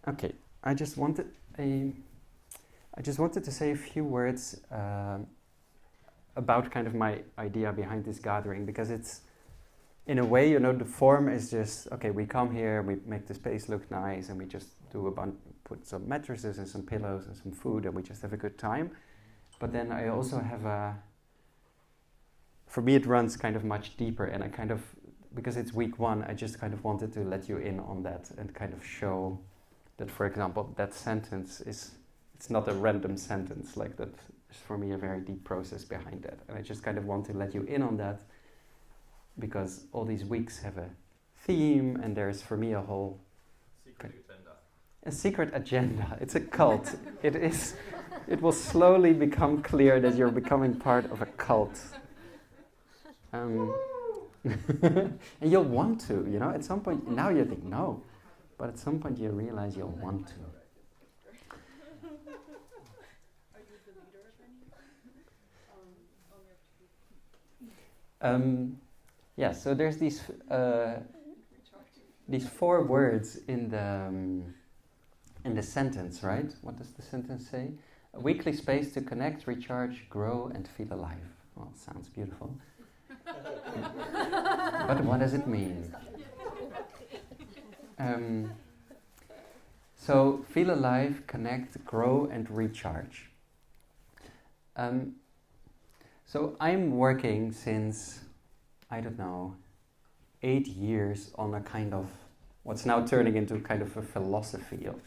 Okay, I just wanted to say a few words about kind of my idea behind this gathering, because it's, in a way, the form is just, okay, we come here, we make the space look nice, and we just do put some mattresses and some pillows and some food, and we just have a good time. But then I also have for me it runs kind of much deeper, and I kind of, because it's week one, I just kind of wanted to let you in on that and kind of show that, for example, that sentence it's not a random sentence, like that is for me a very deep process behind that. And I just kind of want to let you in on that, because all these weeks have a theme, and there's for me a whole secret agenda. It's a cult. It is. It will slowly become clear that you're becoming part of a cult. And you'll want to, at some point. Now you think no, but at some point you realize you'll want to. Yeah, so there's these 4 words in the sentence, right? What does the sentence say? A weekly space to connect, recharge, grow, and feel alive. Well, sounds beautiful. But what does it mean? So, feel alive, connect, grow, and recharge. So I'm working since, I don't know, 8 years on a kind of, what's now turning into kind of a philosophy of,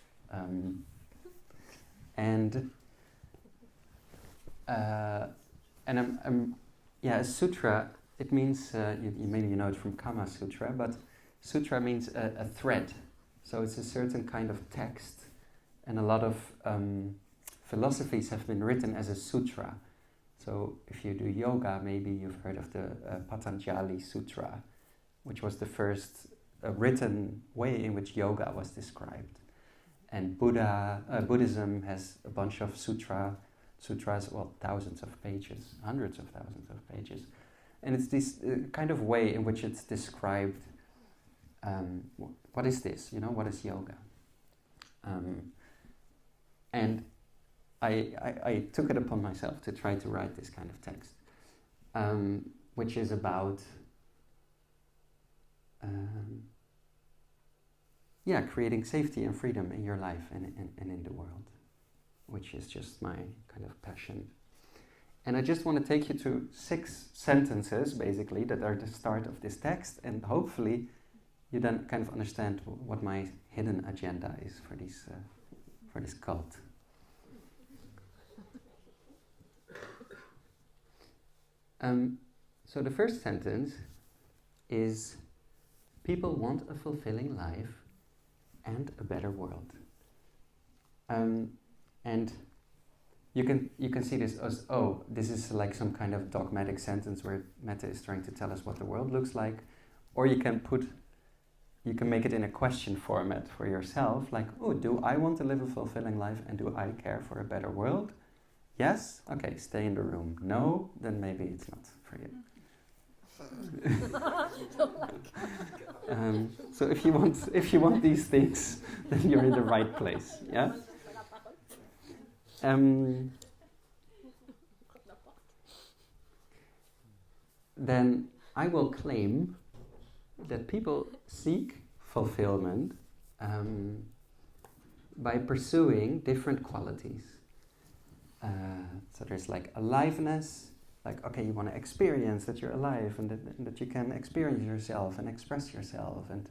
and a sutra. It means maybe you know it from Kama Sutra, but sutra means a thread. So it's a certain kind of text, and a lot of philosophies have been written as a sutra. So if you do yoga, maybe you've heard of the Patanjali Sutra, which was the first written way in which yoga was described. And Buddhism has a bunch of sutras, well, thousands of pages, hundreds of thousands of pages. And it's this kind of way in which it's described, what is this, what is yoga? And I took it upon myself to try to write this kind of text, which is about creating safety and freedom in your life and in the world, which is just my kind of passion. And I just want to take you to 6 sentences, basically, that are the start of this text, and hopefully you then kind of understand what my hidden agenda is for this cult. So the first sentence is, people want a fulfilling life and a better world. And you can see this as, this is like some kind of dogmatic sentence where Mette is trying to tell us what the world looks like, or you can make it in a question format for yourself, like, do I want to live a fulfilling life, and do I care for a better world? Yes? Okay, stay in the room. No? Then maybe it's not for you. So if you want these things, then you're in the right place. Yeah. Then I will claim that people seek fulfillment by pursuing different qualities. So there's like aliveness, like, okay, you want to experience that you're alive, and that you can experience yourself and express yourself, and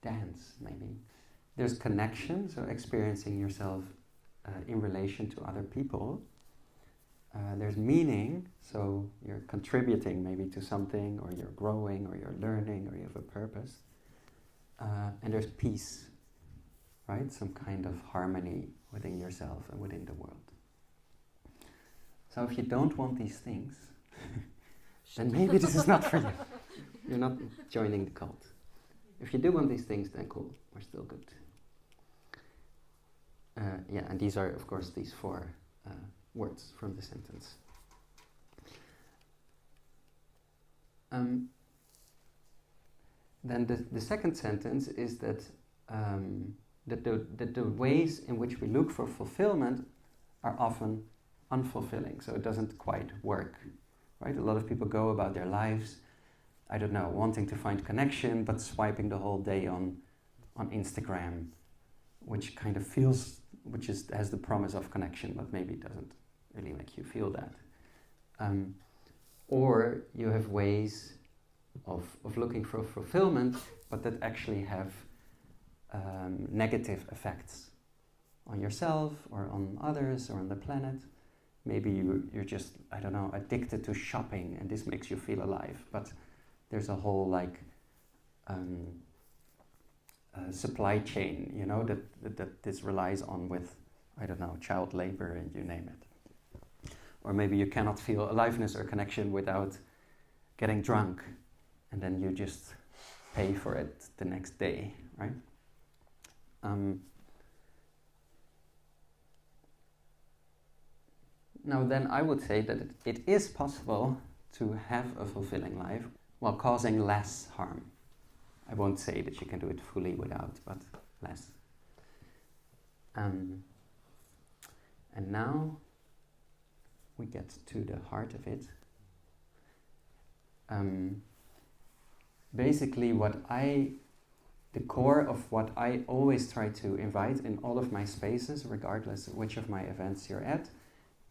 dance maybe. There's connection, so experiencing yourself in relation to other people. There's meaning, so you're contributing maybe to something, or you're growing, or you're learning, or you have a purpose. And there's peace, right? Some kind of harmony within yourself and within the world. So if you don't want these things, then maybe this is not for you. You're not joining the cult. If you do want these things, then cool, we're still good. And these are, of course, these 4 words from the sentence. then the second sentence is that that the ways in which we look for fulfillment are often unfulfilling, so it doesn't quite work, right? A lot of people go about their lives, I don't know, wanting to find connection, but swiping the whole day on Instagram, which kind of feels, has the promise of connection, but maybe doesn't really make you feel that. Or you have ways of looking for fulfillment, but that actually have negative effects on yourself or on others or on the planet. Maybe you're just, I don't know, addicted to shopping and this makes you feel alive, but there's a whole like supply chain, you know, that this relies on with, I don't know, child labor and you name it. Or maybe you cannot feel aliveness or connection without getting drunk, and then you just pay for it the next day, right? Now then I would say that it is possible to have a fulfilling life while causing less harm. I won't say that you can do it fully without, but less. And now we get to the heart of it. Basically the core of what I always try to invite in all of my spaces, regardless of which of my events you're at,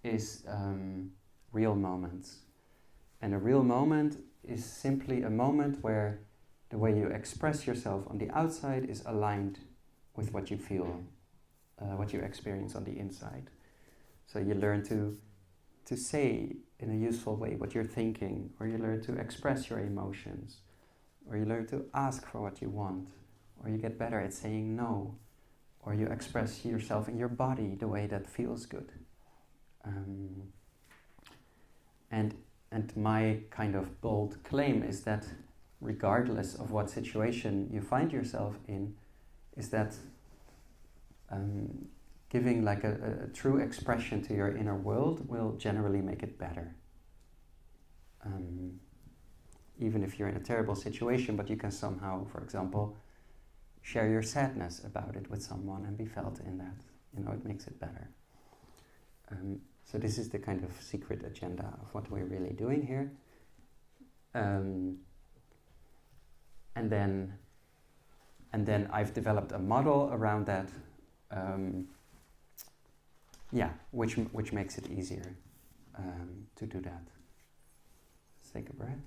is real moments. And a real moment is simply a moment where the way you express yourself on the outside is aligned with what you feel, what you experience on the inside. So you learn to say in a useful way what you're thinking, or you learn to express your emotions, or you learn to ask for what you want, or you get better at saying no, or you express yourself in your body the way that feels good. And my kind of bold claim is that regardless of what situation you find yourself in, is that giving like a true expression to your inner world will generally make it better. Even if you're in a terrible situation, but you can somehow, for example, share your sadness about it with someone and be felt in that. You know, it makes it better. So this is the kind of secret agenda of what we're really doing here. And then I've developed a model around that, which makes it easier to do that. Let's take a breath.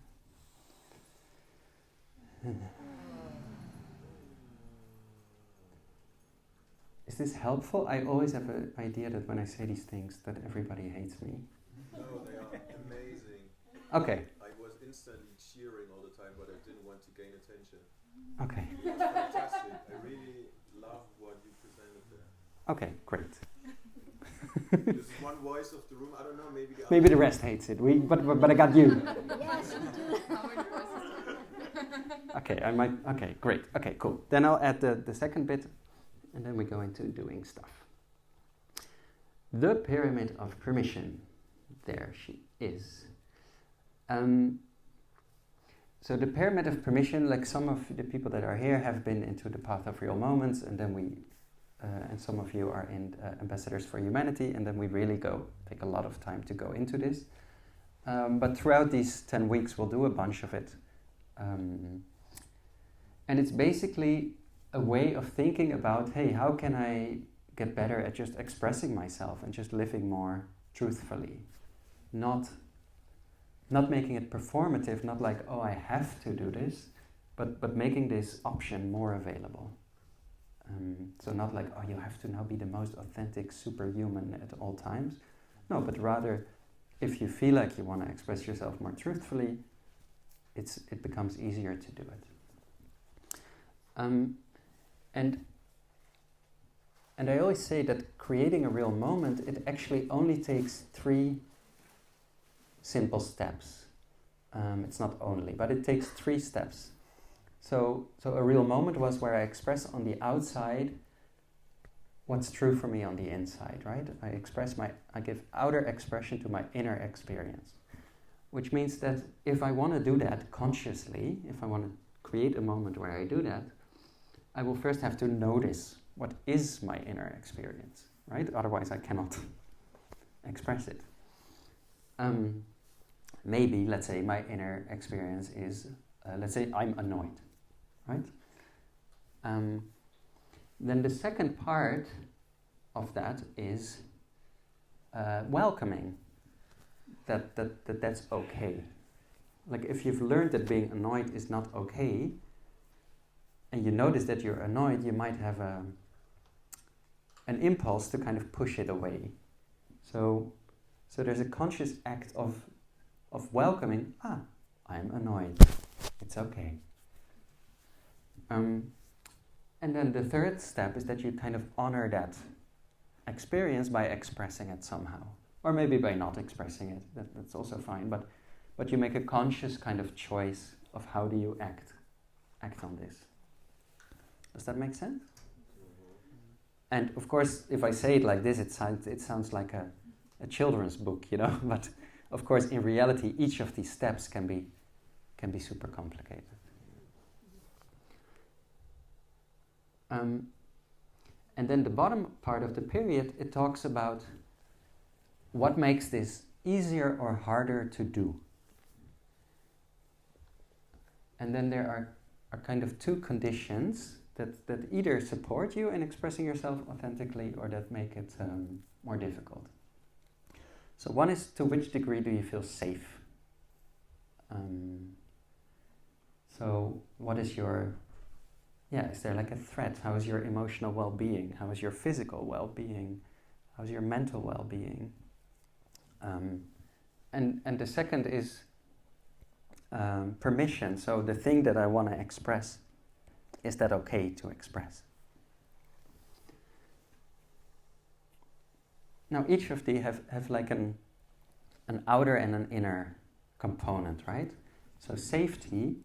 Is this helpful? I always have an idea that when I say these things that everybody hates me. No, they are amazing. Okay. I was instantly cheering all the time, but I didn't want to gain attention. Okay. It was fantastic. I really love what you presented there. Okay, great. There's one voice of the room. I don't know. Maybe the rest hates it. But I got you. Yes, we do. Okay, Okay, great. Okay, cool. Then I'll add the second bit. And then we go into doing stuff. The pyramid of permission. There she is. So the pyramid of permission, like some of the people that are here have been into the path of real moments, and then and some of you are in Ambassadors for Humanity, and then we really take a lot of time to go into this. But throughout these 10 weeks, we'll do a bunch of it. And it's basically a way of thinking about, hey, how can I get better at just expressing myself and just living more truthfully? Not making it performative, not like, oh, I have to do this, but making this option more available. So not like, oh, you have to now be the most authentic superhuman at all times. No, but rather, if you feel like you want to express yourself more truthfully, it becomes easier to do it. And I always say that creating a real moment, it actually only takes 3 simple steps. It's not only, but it takes 3 steps. So a real moment was where I express on the outside what's true for me on the inside, right? I give outer expression to my inner experience, which means that if I want to do that consciously, if I want to create a moment where I do that, I will first have to notice what is my inner experience, right? Otherwise I cannot express it. Maybe, let's say, my inner experience is, let's say I'm annoyed, right? Then the second part of that is welcoming that's okay. Like if you've learned that being annoyed is not okay, and you notice that you're annoyed, you might have an impulse to kind of push it away. So there's a conscious act of welcoming, I'm annoyed, it's okay. And then the third step is that you kind of honor that experience by expressing it somehow. Or maybe by not expressing it, that's also fine, but you make a conscious kind of choice of how do you act on this. Does that make sense? And of course, if I say it like this, it sounds like a children's book, but of course, in reality, each of these steps can be super complicated. And then the bottom part of the period, it talks about what makes this easier or harder to do. And then there are kind of two conditions that either support you in expressing yourself authentically or that make it more difficult. So one is, to which degree do you feel safe? So what is your... is there like a threat? How is your emotional well-being? How is your physical well-being? How is your mental well-being? And the second is permission. So the thing that I want to express, is that okay to express? Now each of these have like an outer and an inner component, right? So safety,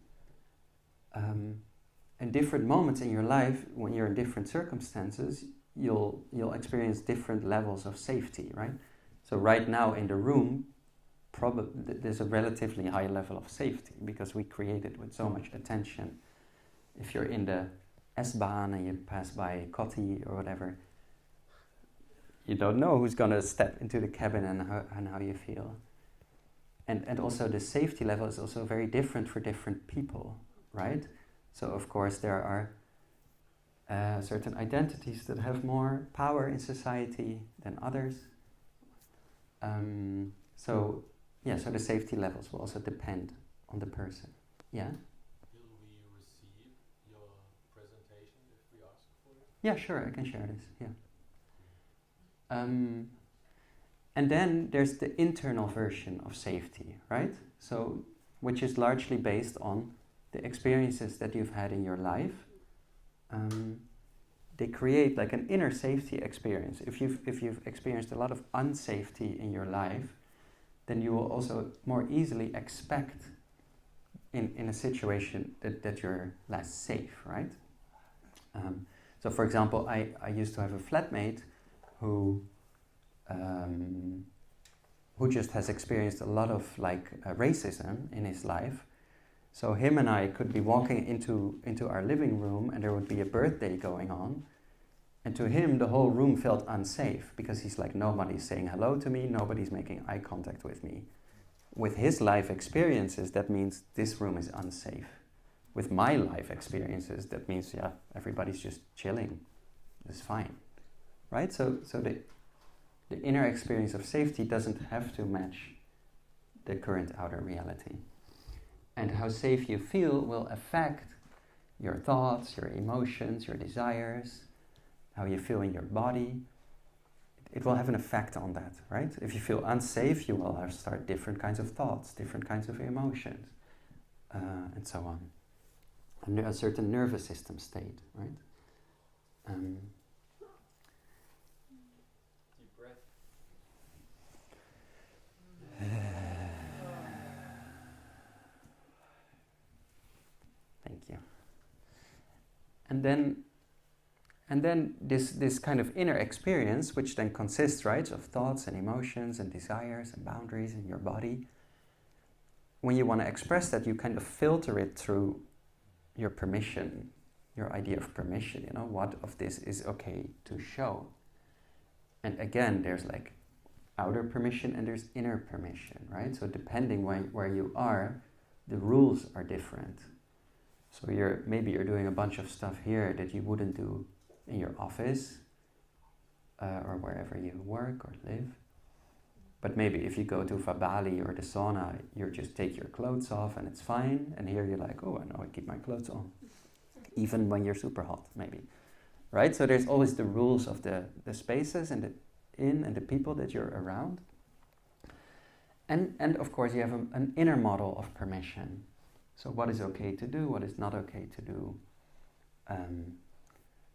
in different moments in your life, when you're in different circumstances, you'll experience different levels of safety, right? So right now in the room, there's a relatively high level of safety because we create it with so much attention. If you're in the S-Bahn and you pass by Kotti or whatever, you don't know who's going to step into the cabin and how you feel. And also the safety level is also very different for different people, right? So of course there are certain identities that have more power in society than others. So the safety levels will also depend on the person. Yeah? Will we receive your presentation if we ask for it? Yeah, sure, I can share this, yeah. And then there's the internal version of safety, right? So, which is largely based on the experiences that you've had in your life. They create like an inner safety experience. If you've experienced a lot of unsafety in your life, then you will also more easily expect in a situation that you're less safe, right? So for example, I used to have a flatmate who just has experienced a lot of racism in his life. So him and I could be walking into our living room and there would be a birthday going on. And to him, the whole room felt unsafe because he's like, nobody's saying hello to me, nobody's making eye contact with me. With his life experiences, that means this room is unsafe. With my life experiences, that means, everybody's just chilling. It's fine, right? So the inner experience of safety doesn't have to match the current outer reality. And how safe you feel will affect your thoughts, your emotions, your desires, how you feel in your body. It will have an effect on that, right? If you feel unsafe, you will start different kinds of thoughts, different kinds of emotions, and so on. Under a certain nervous system state, right? Deep breath. Thank you. And then this kind of inner experience, which then consists, right, of thoughts and emotions and desires and boundaries in your body. When you want to express that, you kind of filter it through your permission, your idea of permission, what of this is okay to show. And again, there's like outer permission and there's inner permission, right? So depending where you are, the rules are different. So maybe you're doing a bunch of stuff here that you wouldn't do in your office or wherever you work or live. But maybe if you go to Vabali or the sauna, you just take your clothes off and it's fine. And here you're like, oh, I know I keep my clothes on. Even when you're super hot, maybe. Right? So there's always the rules of the spaces and the people that you're around. And of course you have an inner model of permission. So what is okay to do, what is not okay to do.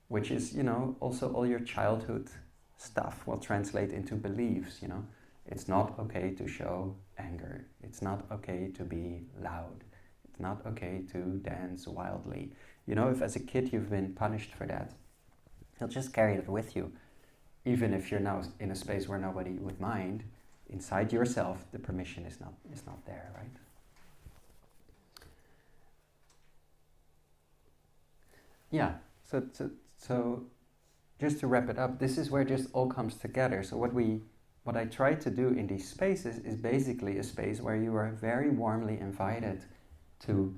Which is, also all your childhood stuff will translate into beliefs, It's not okay to show anger. It's not okay to be loud. It's not okay to dance wildly. If as a kid you've been punished for that, you'll just carry it with you. Even if you're now in a space where nobody would mind, inside yourself the permission is not there, right? Yeah, so just to wrap it up, this is where just all comes together. So what I try to do in these spaces is basically a space where you are very warmly invited to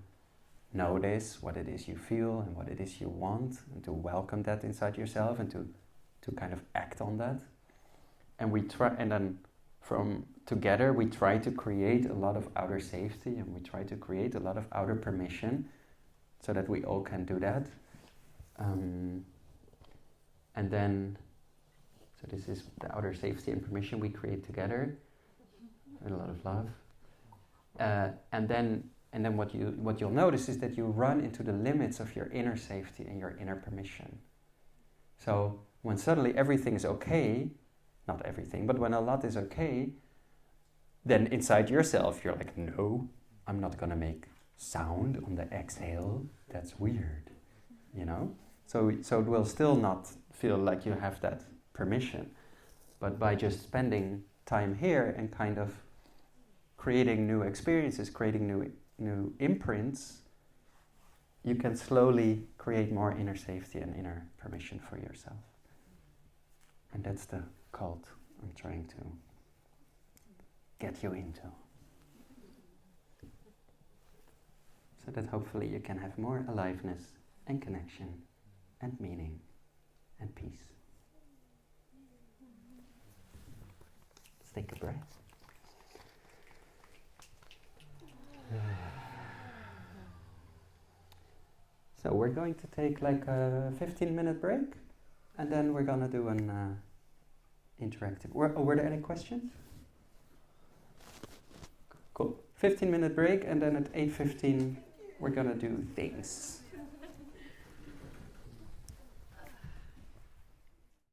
notice what it is you feel and what it is you want, and to welcome that inside yourself and to kind of act on that. And then from together we try to create a lot of outer safety, and we try to create a lot of outer permission so that we all can do that. And then, so this is the outer safety and permission we create together with a lot of love. And then what you'll notice is that you run into the limits of your inner safety and your inner permission. So when suddenly everything is okay, not everything, but when a lot is okay, then inside yourself you're like, no, I'm not gonna make sound on the exhale. That's weird, So it will still not feel like you have that permission. But by just spending time here and kind of creating new experiences, creating new imprints, you can slowly create more inner safety and inner permission for yourself. And that's the cult I'm trying to get you into. So that hopefully you can have more aliveness and connection and meaning and peace. Let's take a breath. So we're going to take like a 15-minute break, and then we're gonna do an interactive. Were there any questions? Cool. 15-minute break, and then at 8:15 we're gonna do things.